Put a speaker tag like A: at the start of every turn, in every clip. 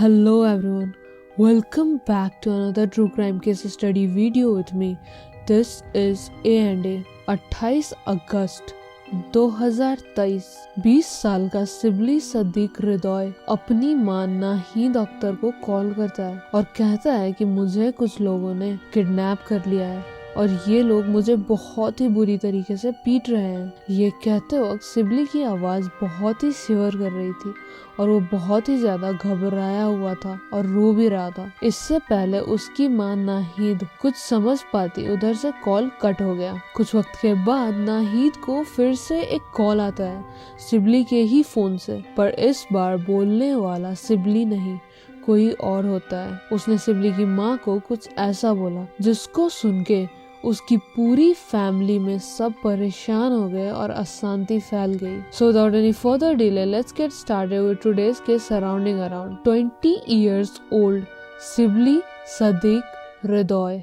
A: Hello everyone, welcome back to another true crime case study video with me. This is A&A. 28 अगस्त 2023 20 साल का Sibley Sadiq हृदय अपनी मां नाहीद अख्तर को कॉल करता है और कहता है कि मुझे कुछ लोगों ने किडनैप कर लिया है और ये लोग मुझे बहुत ही बुरी तरीके से पीट रहे हैं। ये कहते वक्त सिबली की आवाज बहुत ही शिवर कर रही थी और वो बहुत ही ज्यादा घबराया हुआ था और रो भी रहा था। इससे पहले उसकी मां नाहीद कुछ समझ पाती उधर से कॉल कट हो गया। कुछ वक्त के बाद नाहीद को फिर से एक कॉल आता है सिबली के ही फोन से, पर इस बार बोलने वाला सिबली नहीं कोई और होता है। उसने सिबली की माँ को कुछ ऐसा बोला जिसको सुन के उसकी पूरी फैमिली में सब परेशान हो गए और अशांति फैल गई। So without any further delay, let's get started with today's case surrounding around 20 years old Sibley Sadiq हृदय।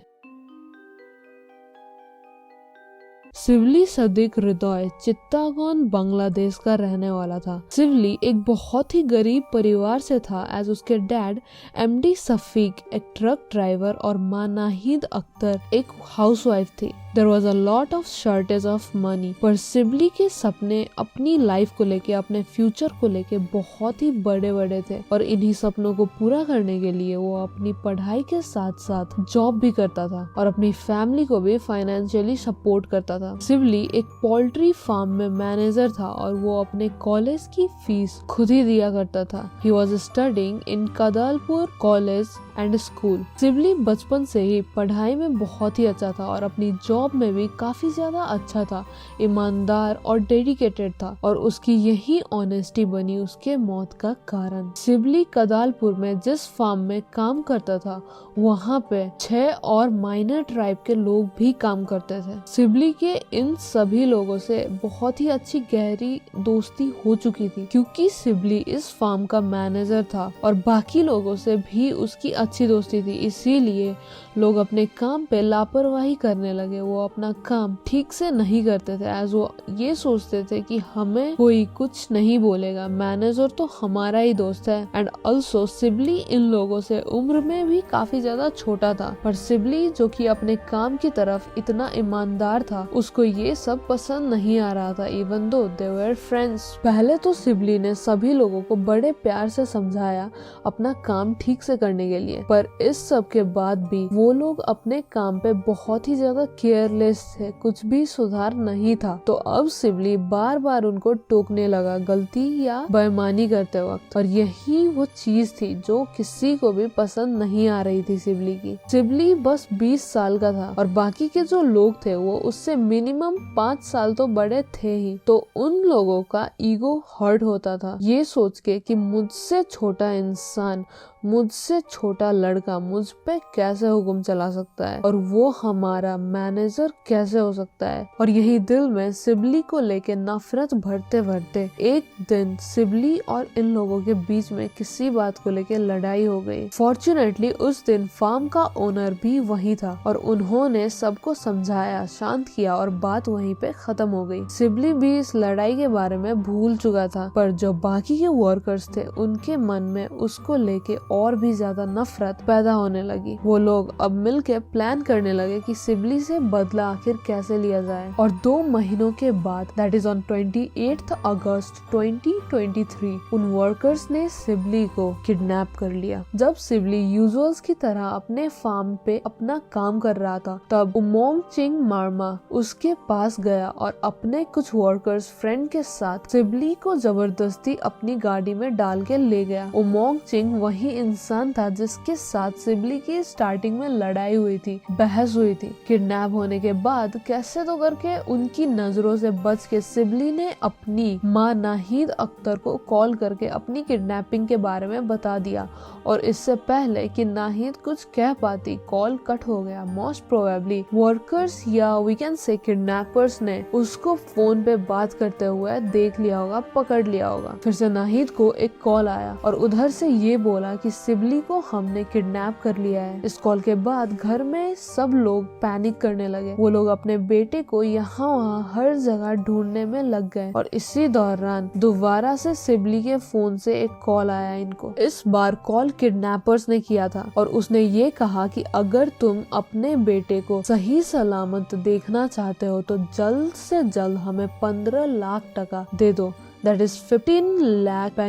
A: सिबली सदीक हृदय चित्तागोंग बांग्लादेश का रहने वाला था। सिबली एक बहुत ही गरीब परिवार से था एज उसके डैड एमडी सफीक एक ट्रक ड्राइवर और मां नाहीद अख्तर एक हाउसवाइफ थी। There was a lot of shortage of money, पर सिबली के सपने अपनी लाइफ को लेके, अपने फ्यूचर को लेके बहुत ही बड़े बड़े थे और इन्हीं सपनों को पूरा करने के लिए वो अपनी पढ़ाई के साथ साथ जॉब भी करता था और अपनी फैमिली को भी फाइनेंशियली सपोर्ट करता था। सिबली एक पोल्ट्री फार्म में मैनेजर था और वो अपने कॉलेज की फीस खुद ही दिया करता था। He was studying in Kadalpur college and school. Sibli बचपन से ही पढ़ाई में बहुत ही अच्छा था और अपनी जॉब में भी काफी ज्यादा अच्छा था, ईमानदार और डेडिकेटेड था और उसकी यही ऑनेस्टी बनी उसके मौत का कारण। सिबली कदालपुर में जिस फार्म में काम करता था वहाँ पे 6 और माइनर ट्राइब के लोग भी काम करते थे। सिबली के इन सभी लोगों से बहुत ही अच्छी गहरी दोस्ती हो चुकी थी क्योंकि सिबली इस फार्म का मैनेजर था और बाकी लोगों से भी उसकी अच्छी दोस्ती थी। इसीलिए लोग अपने काम पे लापरवाही करने लगे। वो अपना काम ठीक से नहीं करते थे एज वो ये सोचते थे कि हमें कोई कुछ नहीं बोलेगा, मैनेजर तो हमारा ही दोस्त है। एंड ऑल्सो सिबली इन लोगों से उम्र में भी काफी ज्यादा छोटा था, पर सिबली जो कि अपने काम की तरफ इतना ईमानदार था उसको ये सब पसंद नहीं आ रहा था even though they were friends. पहले तो सिबली ने सभी लोगों को बड़े प्यार से समझाया अपना काम ठीक से करने के लिए, पर इस सब के बाद भी वो लोग अपने काम पे बहुत ही ज्यादा केयरलेस थे, कुछ भी सुधार नहीं था। तो अब सिबली बार बार उनको टोकने लगा गलती या बेईमानी करते वक्त और यही वो चीज थी जो किसी को भी पसंद नहीं आ रही थी सिबली की। सिबली बस 20 साल का था और बाकी के जो लोग थे वो उससे मिनिमम 5 साल तो बड़े थे ही, तो उन लोगों का ईगो हर्ट होता था ये सोच के कि मुझसे छोटा इंसान, मुझसे छोटा लड़का मुझ पे कैसे हुक्म चला सकता है और वो हमारा मैनेजर कैसे हो सकता है। और यही दिल में सिबली को लेके नफरत भरते भरते एक दिन सिबली और इन लोगों के बीच में किसी बात को लेके लड़ाई हो गई। फॉर्चुनेटली उस दिन फार्म का ओनर भी वही था और उन्होंने सबको समझाया, शांत किया और बात वहीं पे खत्म हो गई। सिबली भी इस लड़ाई के बारे में भूल चुका था, पर जो बाकी के वर्कर्स थे उनके मन में उसको लेके और भी ज्यादा नफरत पैदा होने लगी। वो लोग अब मिलके प्लान करने लगे कि सिबली से बदला आखिर कैसे लिया जाए। और 2 महीनों के बाद दैट इज ऑन 28 अगस्त 2023 उन वर्कर्स ने सिबली को किडनैप कर लिया। जब सिबली यूजुअल्स की तरह अपने फार्म पे अपना काम कर रहा था तब उमोंग चिंग मार्मा उसके पास गया और अपने कुछ वर्कर्स फ्रेंड के साथ सिबली को जबरदस्ती अपनी गाड़ी में डाल के ले गया। उमोंग चिंग वही इंसान था जिसके साथ सिबली की स्टार्टिंग में लड़ाई हुई थी, बहस हुई थी। किडनैप होने के बाद कैसे तो करके उनकी नजरों से बच के सिबली ने अपनी मां नाहीद अख्तर को कॉल करके अपनी किडनैपिंग के बारे में बता दिया और इससे पहले कि नाहीद कुछ कह पाती कॉल कट हो गया। मोस्ट प्रोबेबली वर्कर्स या वी कैन से किडनैपर्स ने उसको फोन पे बात करते हुए देख लिया होगा, पकड़ लिया होगा। फिर से नाहीद को एक कॉल आया और उधर से ये बोला कि सिबली को हम हमने किडनैप कर लिया है। इस कॉल के बाद घर में सब लोग पैनिक करने लगे। वो लोग अपने बेटे को यहाँ वहाँ हर जगह ढूंढने में लग गए और इसी दौरान दोबारा से सिबली के फोन से एक कॉल आया इनको। इस बार कॉल किडनैपर्स ने किया था और उसने ये कहा कि अगर तुम अपने बेटे को सही सलामत देखना चाहते हो तो जल्द से जल्द हमें 15 लाख टका दे दो। That is 15 lakh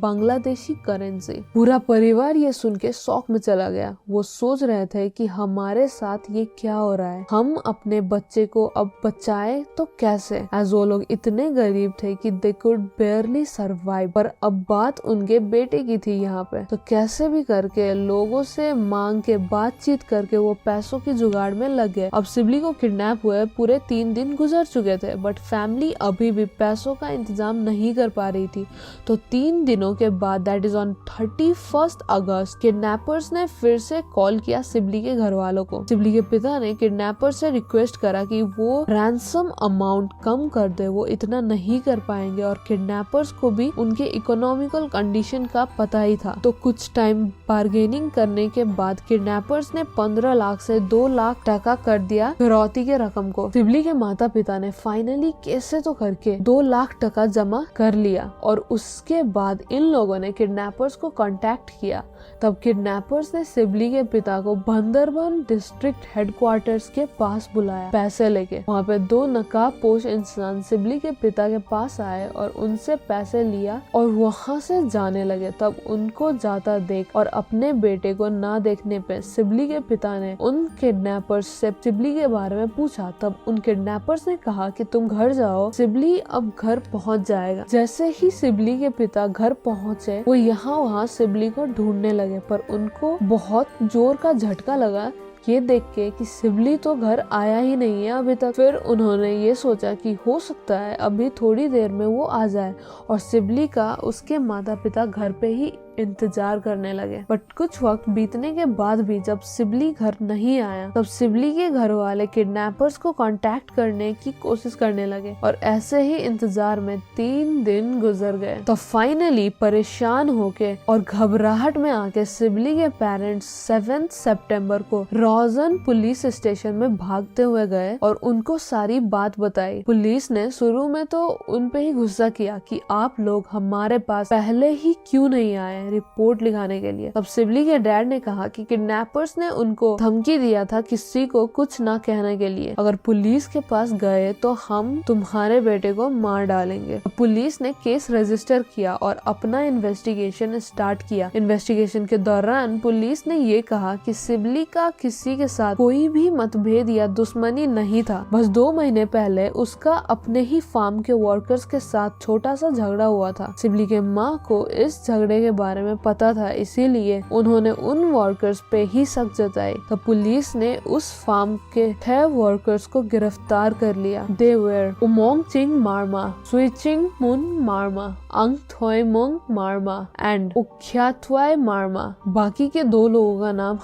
A: Bangladeshi currency. पूरा परिवार ये सुन के शॉक में चला गया। वो सोच रहे थे कि हमारे साथ ये क्या हो रहा है, हम अपने बच्चे को अब बचाए तो कैसे, एज वो लोग इतने गरीब थे कि दे कुड बेयरली सर्वाइव। पर अब बात उनके बेटे की थी यहाँ पे, तो कैसे भी करके लोगों से मांग के बातचीत करके वो पैसों की जुगाड़ में लग गए। अब सिबली को किडनैप हुए पूरे 3 दिन गुजर चुके थे, बट फैमिली अभी भी पैसों का इंतजाम नहीं कर पा रही थी। तो 3 दिनों के बाद that is on 31 August kidnappers ने फिर से कॉल किया सिबली के घर वालों को। सिबली के पिता ने किडनैपर से रिक्वेस्ट करा कि वो रैंसम अमाउंट कम कर दे, वो इतना नहीं कर पाएंगे और किडनैपर्स को भी उनके इकोनॉमिकल कंडीशन का पता ही था। तो कुछ टाइम बार्गेनिंग करने के बाद किडनैपर्स ने 15 लाख से 2 लाख टका कर दिया फिरौती के रकम को। सिबली के माता पिता ने फाइनली कैसे तो करके 2 लाख टका जमा कर लिया और उसके बाद इन लोगों ने किडनैपर्स को कांटेक्ट किया। तब किडनैपर्स ने सिबली के पिता को बंदरबान डिस्ट्रिक्ट हेडक्वार्टर्स के पास बुलाया पैसे लेके। वहाँ पे 2 नकाबपोश इंसान सिबली के पिता के पास आए और उनसे पैसे लिया और वहाँ से जाने लगे। तब उनको जाता देख और अपने बेटे को ना देखने पे सिबली के पिता ने उन किडनैपर्स से सिबली के बारे में पूछा। तब उन किडनैपर्स ने कहा कि तुम घर जाओ, सिबली अब घर पहुँच जाएगा। जैसे ही सिबली के पिता घर पहुँचे वो यहाँ वहाँ सिबली को ढूंढने लगे, पर उनको बहुत जोर का झटका लगा ये देख के कि सिबली तो घर आया ही नहीं है अभी तक। फिर उन्होंने ये सोचा कि हो सकता है अभी थोड़ी देर में वो आ जाए और सिबली का उसके माता पिता घर पे ही इंतजार करने लगे। बट कुछ वक्त बीतने के बाद भी जब सिबली घर नहीं आया तब सिबली के घर वाले किडनैपर्स को कांटेक्ट करने की कोशिश करने लगे और ऐसे ही इंतजार में 3 दिन गुजर गए। तो फाइनली परेशान होके और घबराहट में आके सिबली के पेरेंट्स 7 सितंबर को रोजन पुलिस स्टेशन में भागते हुए गए और उनको सारी बात बताई। पुलिस ने शुरू में तो उन पे ही गुस्सा किया कि आप लोग हमारे पास पहले ही क्यों नहीं आए रिपोर्ट लिखाने के लिए। तब सिबली के डैड ने कहा कि किडनैपर्स ने उनको धमकी दिया था किसी को कुछ ना कहने के लिए, अगर पुलिस के पास गए तो हम तुम्हारे बेटे को मार डालेंगे। पुलिस ने केस रजिस्टर किया और अपना इन्वेस्टिगेशन स्टार्ट किया। इन्वेस्टिगेशन के दौरान पुलिस ने ये कहा कि सिबली का किसी के साथ कोई भी मतभेद या दुश्मनी नहीं था, बस 2 महीने पहले उसका अपने ही फार्म के वर्कर्स के साथ छोटा सा झगड़ा हुआ था। सिबली के माँ को इस झगड़े के बारे में पता था, इसीलिए उन्होंने उन वर्कर्स पे ही शक जताई। तो पुलिस ने उस फार्म के 6 वर्कर्स को गिरफ्तार कर लिया। दे वर उमोंगचिंग मार्मा, सुइचिंग मुन मार्मा, अंगथोयमुंग मार्मा एंड उख्याथवाय मार्मा। बाकी के 2 लोगों का नाम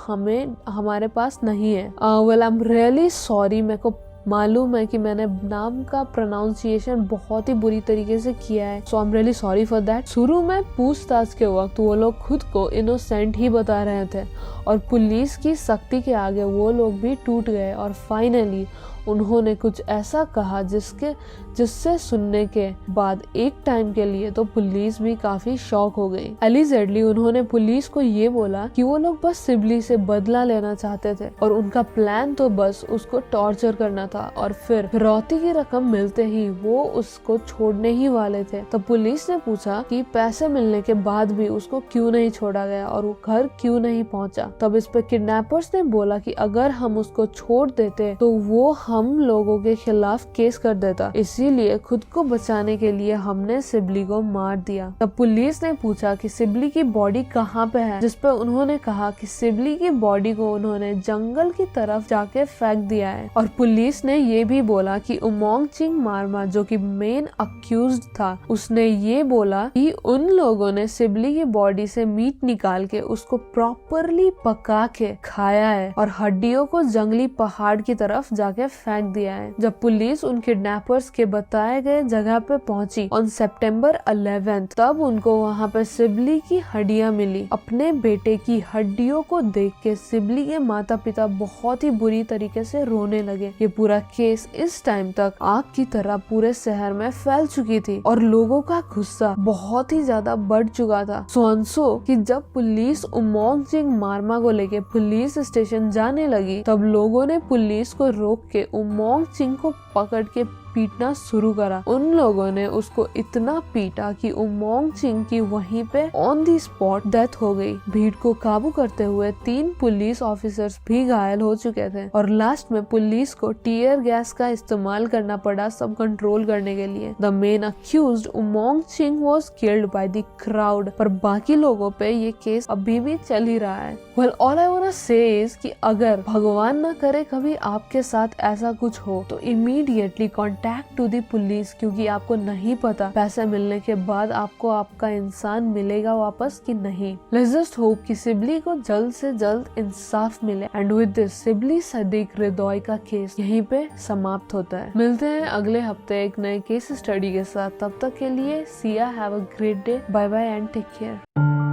A: हमारे पास नहीं है। Well I am really sorry, मेरे को मालूम है कि मैंने नाम का प्रोनाउंसिएशन बहुत ही बुरी तरीके से किया है, so I am really sorry for that. शुरू में पूछताछ के वक्त वो लोग खुद को इनोसेंट ही बता रहे थे और पुलिस की सख्ती के आगे वो लोग भी टूट गए और फाइनली उन्होंने कुछ ऐसा कहा जिससे सुनने के बाद एक टाइम के लिए तो पुलिस भी काफी शॉक हो गई। एलिजेडली उन्होंने पुलिस को ये बोला कि वो लोग बस सिबली से बदला लेना चाहते थे और उनका प्लान तो बस उसको टॉर्चर करना था और फिर फिरौती की रकम मिलते ही वो उसको छोड़ने ही वाले थे। तब पुलिस ने पूछा कि पैसे मिलने के बाद भी उसको क्यों नहीं छोड़ा गया और वो घर क्यों नहीं पहुंचा। तब इस पे किडनैपर्स ने बोला कि अगर हम उसको छोड़ देते तो वो हम लोगों के खिलाफ केस कर देता, इसीलिए खुद को बचाने के लिए हमने सिबली को मार दिया। तब पुलिस ने पूछा कि सिबली की बॉडी कहाँ पे है, जिस पे उन्होंने कहा कि सिबली की बॉडी को उन्होंने जंगल की तरफ जाके फेंक दिया है। और पुलिस ने ये भी बोला कि उमोंगचिंग मार्मा जो कि मेन अक्यूज्ड था, उसने ये बोला कि उन लोगों ने सिबली की बॉडी से मीट निकाल के उसको प्रॉपरली पका के खाया है और हड्डियों को जंगली पहाड़ की तरफ जाके फेंक दिया है। जब पुलिस उन किडनैपर्स के बताए गए जगह पे पहुंची ऑन सितंबर 11, तब उनको वहाँ पे सिबली की हड्डियां मिली। अपने बेटे की हड्डियों को देख के सिबली के माता पिता बहुत ही बुरी तरीके से रोने लगे। ये पूरा केस इस टाइम तक आग की तरह पूरे शहर में फैल चुकी थी और लोगों का गुस्सा बहुत ही ज्यादा बढ़ चुका था। सोअनसो कि जब पुलिस उमोंग चिंग मारमा को लेके पुलिस स्टेशन जाने लगी, तब लोगों ने पुलिस को रोक के उमोंग चिंग को पकड़ के पीटना शुरू करा। उन लोगों ने उसको इतना पीटा कि उमोंग चिंग की वहीं पे ऑन दी स्पॉट डेथ हो गई। भीड़ को काबू करते हुए 3 पुलिस ऑफिसर्स भी घायल हो चुके थे और लास्ट में पुलिस को टीयर गैस का इस्तेमाल करना पड़ा सब कंट्रोल करने के लिए। The main accused Umong Ching was killed by the crowd, पर बाकी लोगों पे ये केस अभी भी चल ही रहा है। Well all I want to say is कि अगर भगवान ना करे कभी आपके साथ ऐसा कुछ हो तो immediately contact to the police, क्योंकि आपको नहीं पता पैसे मिलने के बाद आपको आपका इंसान मिलेगा वापस कि नहीं। लेट्स जस्ट होप कि सिबली को जल्द से जल्द इंसाफ मिले। And with this Sibli Sadik Ridoy का केस यहीं पे समाप्त होता है। मिलते हैं अगले हफ्ते एक नए केस स्टडी के साथ। तब तक के लिए Siya, have a great day, bye bye and take care.